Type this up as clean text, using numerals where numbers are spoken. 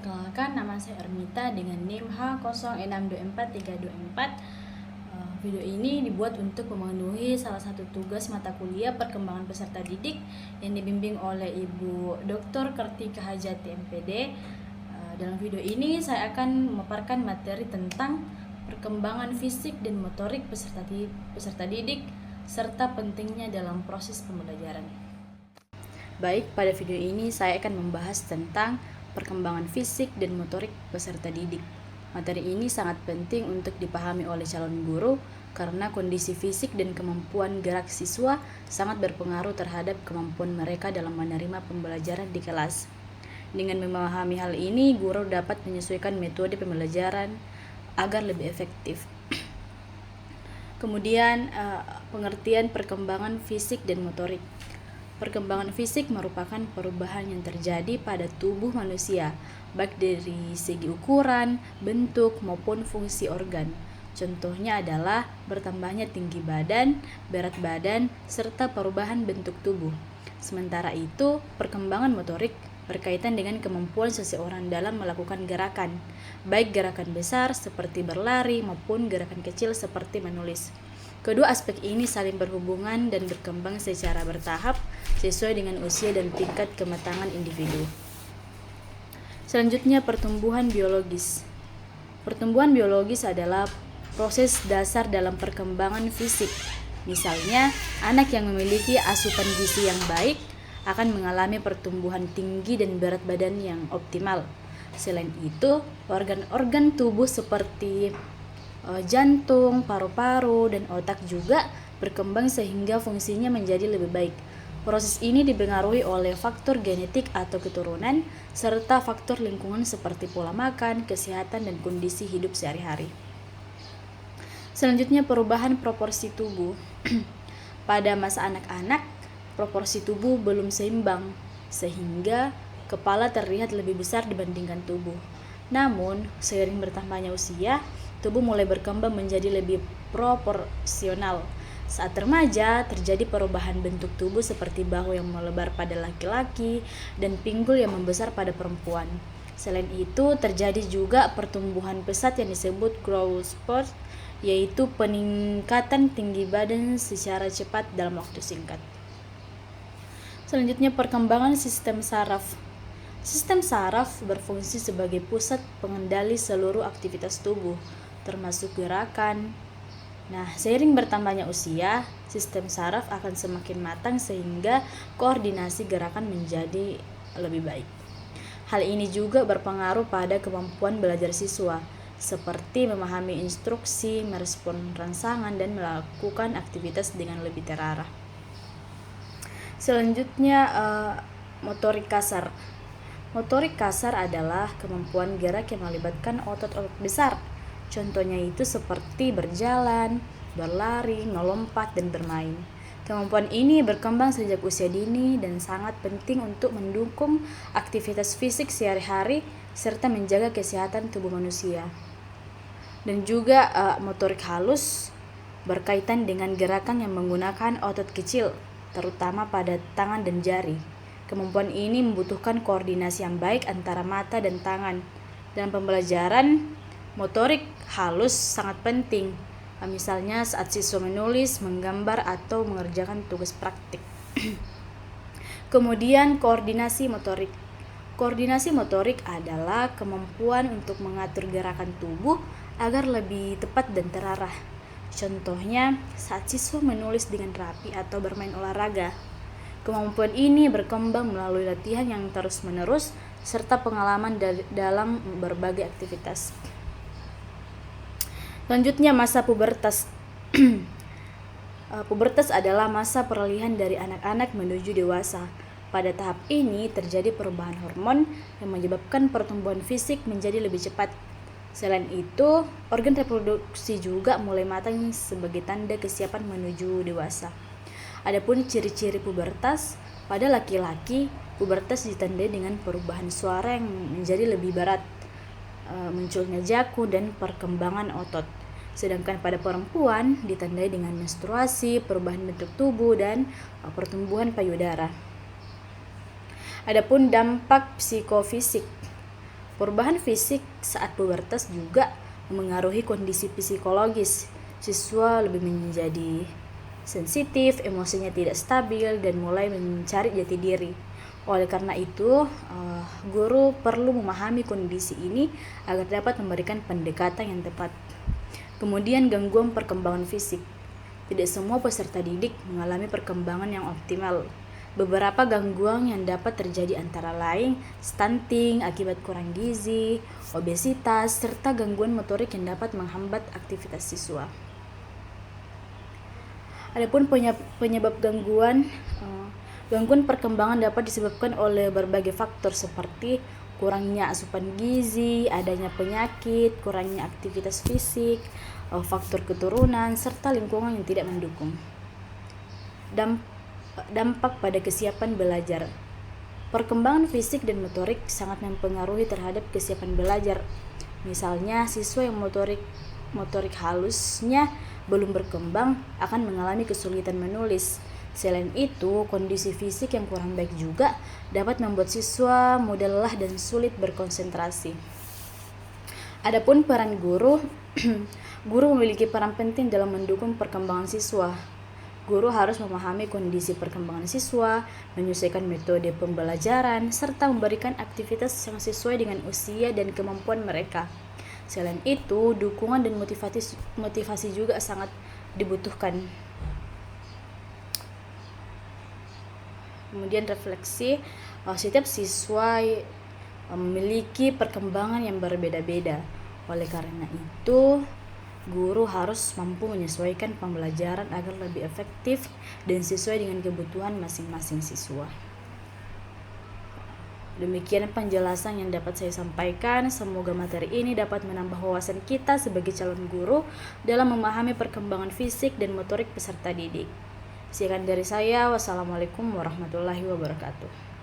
Perkenalkan, nama saya Ermita dengan NIM H06243224. Video ini dibuat untuk memenuhi salah satu tugas mata kuliah perkembangan peserta didik yang dibimbing oleh Ibu Dr. Kartika Hajati MPD. Dalam video ini saya akan memaparkan materi tentang perkembangan fisik dan motorik peserta didik serta pentingnya dalam proses pembelajaran. Baik, pada video ini saya akan membahas tentang perkembangan fisik dan motorik peserta didik. Materi ini sangat penting untuk dipahami oleh calon guru karena kondisi fisik dan kemampuan gerak siswa sangat berpengaruh terhadap kemampuan mereka dalam menerima pembelajaran di kelas. Dengan memahami hal ini, guru dapat menyesuaikan metode pembelajaran agar lebih efektif. Kemudian, pengertian perkembangan fisik dan motorik. Perkembangan fisik merupakan perubahan yang terjadi pada tubuh manusia, baik dari segi ukuran, bentuk, maupun fungsi organ. Contohnya adalah bertambahnya tinggi badan, berat badan, serta perubahan bentuk tubuh. Sementara itu, perkembangan motorik berkaitan dengan kemampuan seseorang dalam melakukan gerakan, baik gerakan besar seperti berlari maupun gerakan kecil seperti menulis. Kedua aspek ini saling berhubungan dan berkembang secara bertahap sesuai dengan usia dan tingkat kematangan individu. Selanjutnya, pertumbuhan biologis. Pertumbuhan biologis adalah proses dasar dalam perkembangan fisik. Misalnya, anak yang memiliki asupan gizi yang baik akan mengalami pertumbuhan tinggi dan berat badan yang optimal. Selain itu, organ-organ tubuh seperti jantung, paru-paru, dan otak juga berkembang sehingga fungsinya menjadi lebih baik. Proses ini dipengaruhi oleh faktor genetik atau keturunan, serta faktor lingkungan seperti pola makan, kesehatan, dan kondisi hidup sehari-hari. Selanjutnya, perubahan proporsi tubuh. Pada masa anak-anak, proporsi tubuh belum seimbang, sehingga kepala terlihat lebih besar dibandingkan tubuh. Namun, seiring bertambahnya usia, tubuh mulai berkembang menjadi lebih proporsional. Saat remaja, terjadi perubahan bentuk tubuh seperti bahu yang melebar pada laki-laki dan pinggul yang membesar pada perempuan. Selain itu, terjadi juga pertumbuhan pesat yang disebut growth spurt, yaitu peningkatan tinggi badan secara cepat dalam waktu singkat. Selanjutnya, perkembangan sistem saraf. Sistem saraf berfungsi sebagai pusat pengendali seluruh aktivitas tubuh, termasuk gerakan. Nah, seiring bertambahnya usia, sistem saraf akan semakin matang sehingga koordinasi gerakan menjadi lebih baik. Hal ini juga berpengaruh pada kemampuan belajar siswa, seperti memahami instruksi, merespon rangsangan, dan melakukan aktivitas dengan lebih terarah. Selanjutnya, motorik kasar. Motorik kasar adalah kemampuan gerak yang melibatkan otot-otot besar. Contohnya itu seperti berjalan, berlari, melompat, dan bermain. Kemampuan ini berkembang sejak usia dini dan sangat penting untuk mendukung aktivitas fisik sehari-hari serta menjaga kesehatan tubuh manusia. Dan juga motorik halus berkaitan dengan gerakan yang menggunakan otot kecil, terutama pada tangan dan jari. Kemampuan ini membutuhkan koordinasi yang baik antara mata dan tangan. Dalam pembelajaran, motorik halus sangat penting, misalnya saat siswa menulis, menggambar, atau mengerjakan tugas praktik. Kemudian, koordinasi motorik. Koordinasi motorik adalah kemampuan untuk mengatur gerakan tubuh agar lebih tepat dan terarah. Contohnya, saat siswa menulis dengan rapi atau bermain olahraga. Kemampuan ini berkembang melalui latihan yang terus-menerus serta pengalaman dalam berbagai aktivitas. Selanjutnya, masa pubertas. Pubertas adalah masa peralihan dari anak-anak menuju dewasa. Pada tahap ini terjadi perubahan hormon yang menyebabkan pertumbuhan fisik menjadi lebih cepat. Selain itu, organ reproduksi juga mulai matang sebagai tanda kesiapan menuju dewasa. Adapun ciri-ciri pubertas, pada laki-laki, pubertas ditandai dengan perubahan suara yang menjadi lebih berat, munculnya jaku, dan perkembangan otot. Sedangkan pada perempuan ditandai dengan menstruasi, perubahan bentuk tubuh, dan pertumbuhan payudara. Adapun dampak psikofisik. Perubahan fisik saat pubertas juga memengaruhi kondisi psikologis. Siswa lebih menjadi sensitif, emosinya tidak stabil, dan mulai mencari jati diri. Oleh karena itu, guru perlu memahami kondisi ini agar dapat memberikan pendekatan yang tepat. Kemudian gangguan perkembangan fisik. Tidak semua peserta didik mengalami perkembangan yang optimal. Beberapa gangguan yang dapat terjadi antara lain stunting akibat kurang gizi, obesitas, serta gangguan motorik yang dapat menghambat aktivitas siswa. Adapun penyebab gangguan perkembangan dapat disebabkan oleh berbagai faktor seperti kurangnya asupan gizi, adanya penyakit, kurangnya aktivitas fisik, faktor keturunan, serta lingkungan yang tidak mendukung. Dampak pada kesiapan belajar. Perkembangan fisik dan motorik sangat mempengaruhi terhadap kesiapan belajar. Misalnya, siswa yang motorik halusnya belum berkembang akan mengalami kesulitan menulis. Selain itu, kondisi fisik yang kurang baik juga dapat membuat siswa mudah lelah dan sulit berkonsentrasi. Adapun peran guru, guru memiliki peran penting dalam mendukung perkembangan siswa. Guru harus memahami kondisi perkembangan siswa, menyesuaikan metode pembelajaran, serta memberikan aktivitas yang sesuai dengan usia dan kemampuan mereka. Selain itu, dukungan dan motivasi juga sangat dibutuhkan. Kemudian refleksi, setiap siswa memiliki perkembangan yang berbeda-beda. Oleh karena itu, guru harus mampu menyesuaikan pembelajaran agar lebih efektif dan sesuai dengan kebutuhan masing-masing siswa. Demikian penjelasan yang dapat saya sampaikan. Semoga materi ini dapat menambah wawasan kita sebagai calon guru dalam memahami perkembangan fisik dan motorik peserta didik. Sekian dari saya. Wassalamualaikum warahmatullahi wabarakatuh.